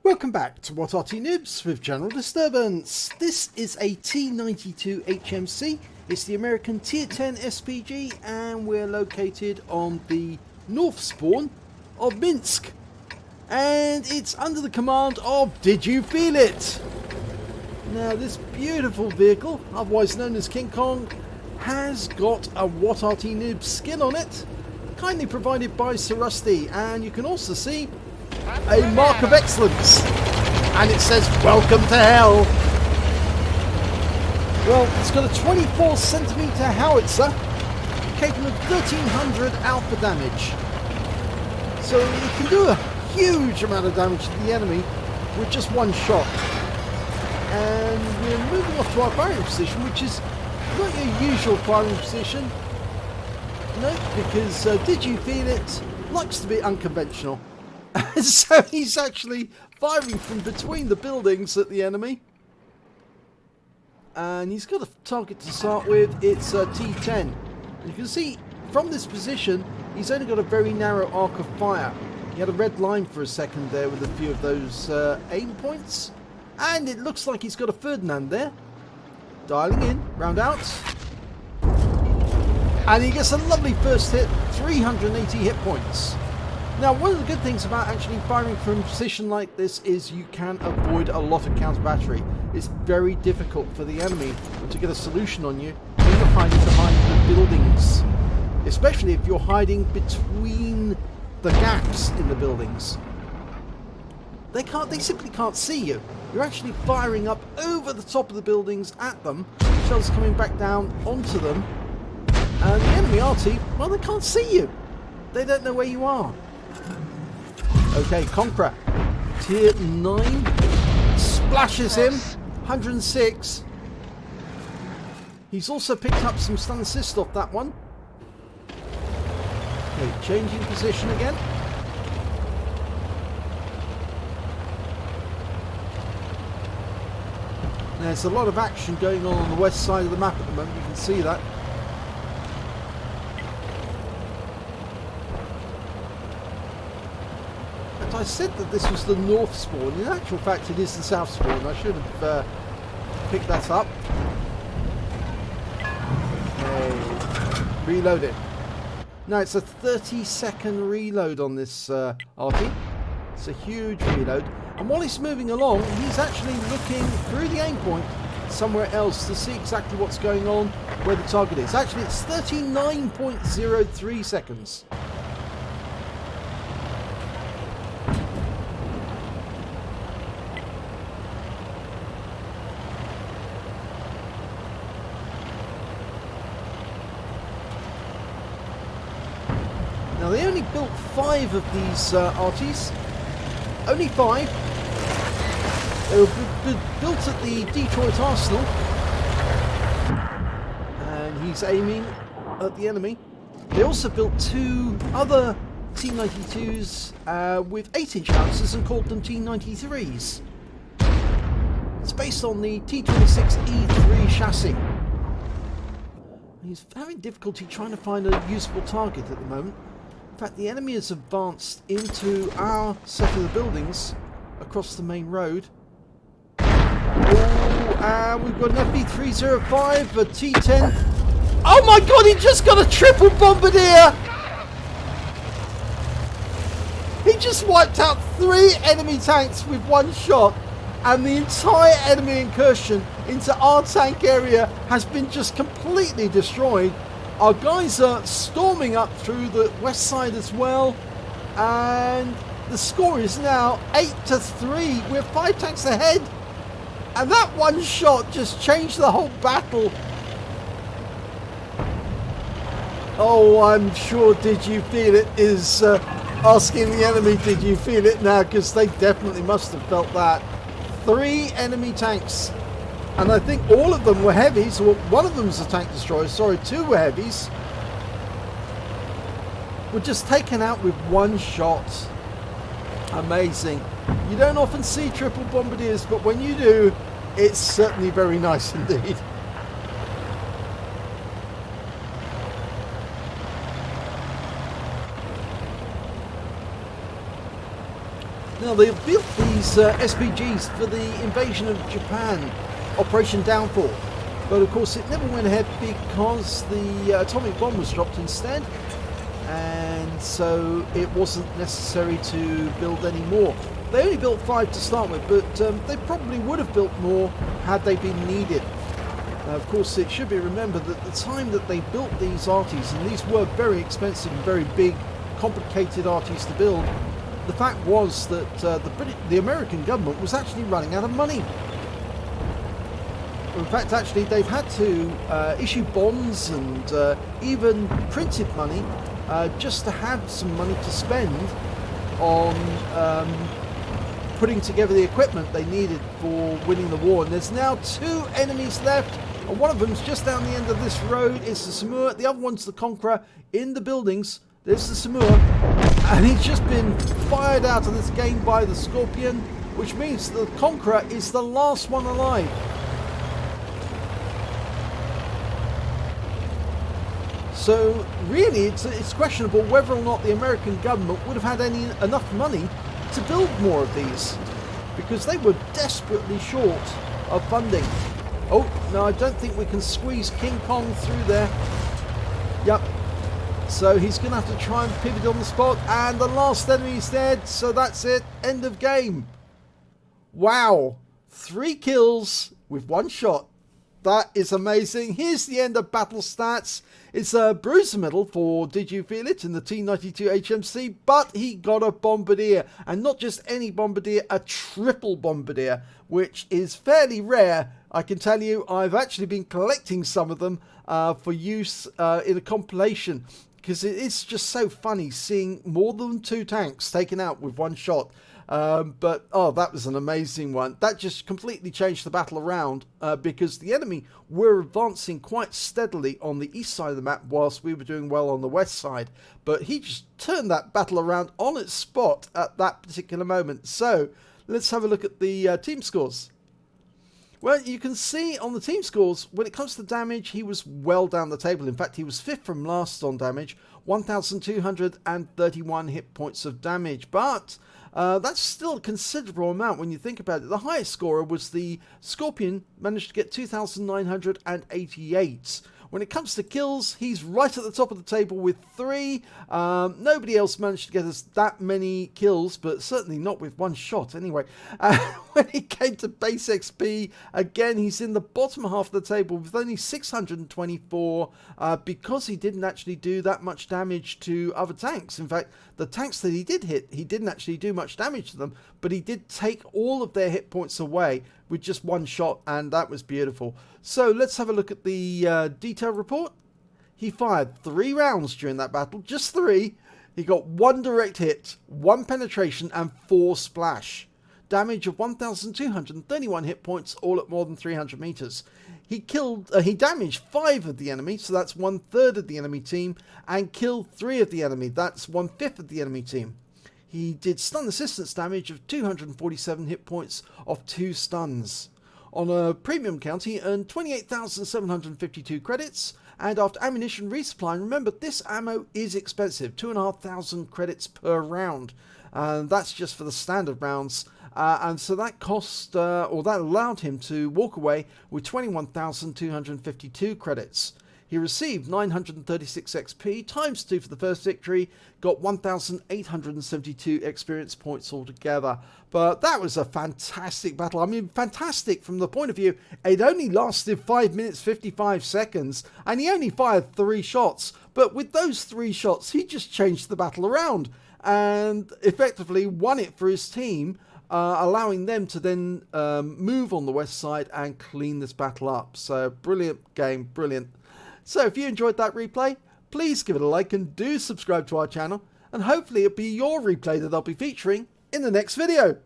Welcome back to What Arty Noobs with General Disturbance. This is a T92 HMC. It's the American Tier 10 SPG and we're located on the north spawn of Minsk. And it's under the command of Did You Feel It? Now this beautiful vehicle, otherwise known as King Kong, has got a What Arty Noobs skin on it, kindly provided by Sir Rusty, and you can also see a mark of excellence, and it says welcome to hell. Well, it's got a 24cm howitzer capable of 1300 alpha damage, so it can do a huge amount of damage to the enemy with just one shot. And we're moving off to our firing position, which is not your usual firing position, no, because Did You Feel It likes to be unconventional. So he's actually firing from between the buildings at the enemy. And he's got a target to start with. It's a T10. You can see from this position, he's only got a very narrow arc of fire. He had a red line for a second there with a few of those aim points. And it looks like he's got a Ferdinand there. Dialing in, round out. And he gets a lovely first hit, 380 hit points. Now, one of the good things about actually firing from a position like this is you can avoid a lot of counter battery. It's very difficult for the enemy to get a solution on you when you're hiding behind the buildings, especially if you're hiding between the gaps in the buildings. They simply can't see you. You're actually firing up over the top of the buildings at them, shells coming back down onto them, and the enemy Arty, well, they can't see you. They don't know where you are. Okay, Conqueror, Tier 9, splashes him, 106. He's also picked up some stun assist off that one. Okay, changing position again. There's a lot of action going on the west side of the map at the moment, you can see that. I said that this was the north spawn. In actual fact, it is the south spawn. I should have picked that up. Okay. Reload it. Now, it's a 30-second reload on this Arty. It's a huge reload. And while he's moving along, he's actually looking through the aim point somewhere else to see exactly what's going on, where the target is. Actually, it's 39.03 seconds. Now, they only built 5 of these Artys. Only 5. They were built at the Detroit Arsenal. And he's aiming at the enemy. They also built 2 other T92s with 8-inch howitzers and called them T93s. It's based on the T26 E3 chassis. He's having difficulty trying to find a usable target at the moment. In fact, the enemy has advanced into our set of the buildings across the main road. Oh, and we've got an FB305, a T10. Oh my god, he just got a triple Bombardier! He just wiped out 3 enemy tanks with one shot, and the entire enemy incursion into our tank area has been just completely destroyed. Our guys are storming up through the west side as well, and the score is now 8-3. We're 5 tanks ahead, and that one shot just changed the whole battle. Oh, I'm sure Did You Feel It is asking the enemy, did you feel it now? Because they definitely must have felt that. 3 enemy tanks. And I think all of them were heavies. Well, one of them's a tank destroyer. Sorry, 2 were heavies. Were just taken out with one shot. Amazing. You don't often see triple Bombardiers, but when you do, it's certainly very nice indeed. Now, they built these SPGs for the invasion of Japan, Operation Downfall. But of course it never went ahead because the atomic bomb was dropped instead. And so it wasn't necessary to build any more. They only built 5 to start with, but they probably would have built more had they been needed. Of course, it should be remembered that the time that they built these Artys, and these were very expensive and very big, complicated Artys to build, the fact was that the American government was actually running out of money. In fact, actually, they've had to issue bonds and even printed money just to have some money to spend on putting together the equipment they needed for winning the war. And there's now 2 enemies left, and one of them's just down the end of this road. It's the Samur. The other one's the Conqueror in the buildings. There's the Samur, and he's just been fired out of this game by the Scorpion, which means the Conqueror is the last one alive. So really, it's questionable whether or not the American government would have had enough money to build more of these, because they were desperately short of funding. Oh, no, I don't think we can squeeze King Kong through there. Yep. So he's going to have to try and pivot on the spot, and the last enemy's dead, so that's it. End of game. Wow. 3 kills with 1 shot. That is amazing. Here's the end of battle stats. It's a bruiser medal for Did You Feel It in the T92 HMC, but he got a Bombardier, and not just any Bombardier, a triple Bombardier, which is fairly rare. I can tell you, I've actually been collecting some of them for use in a compilation, because it's just so funny seeing more than 2 tanks taken out with 1 shot. But oh, that was an amazing one. That just completely changed the battle around, because the enemy were advancing quite steadily on the east side of the map whilst we were doing well on the west side. But he just turned that battle around on its spot at that particular moment. So let's have a look at the team scores. Well, you can see on the team scores, when it comes to damage, he was well down the table. In fact, he was 5th from last on damage, 1,231 hit points of damage. But that's still a considerable amount when you think about it. The highest scorer was the Scorpion, managed to get 2,988. When it comes to kills, he's right at the top of the table with 3. Nobody else managed to get us that many kills, but certainly not with 1 shot anyway. When it came to base XP, again, he's in the bottom half of the table with only 624 because he didn't actually do that much damage to other tanks. In fact, the tanks that he did hit, he didn't actually do much damage to them, but he did take all of their hit points away with just 1 shot, and that was beautiful. So let's have a look at the detail report. He fired 3 rounds during that battle, just 3. He got 1 direct hit, 1 penetration, and 4 splash. Damage of 1,231 hit points, all at more than 300 meters. He damaged 5 of the enemy, so that's 1/3 of the enemy team, and killed 3 of the enemy, that's 1/5 of the enemy team. He did stun assistance damage of 247 hit points of 2 stuns. On a premium count, he earned 28,752 credits, and after ammunition resupply, and remember, this ammo is expensive, 2,500 credits per round, and that's just for the standard rounds. And so that cost, or that allowed him to walk away with 21,252 credits. He received 936 XP, times 2 for the first victory, got 1,872 experience points altogether. But that was a fantastic battle. I mean, fantastic from the point of view, it only lasted 5 minutes 55 seconds, and he only fired 3 shots. But with those 3 shots, he just changed the battle around, and effectively won it for his team, allowing them to then move on the west side and clean this battle up. So brilliant game, brilliant. So if you enjoyed that replay, please give it a like and do subscribe to our channel, and hopefully it'll be your replay that I'll be featuring in the next video.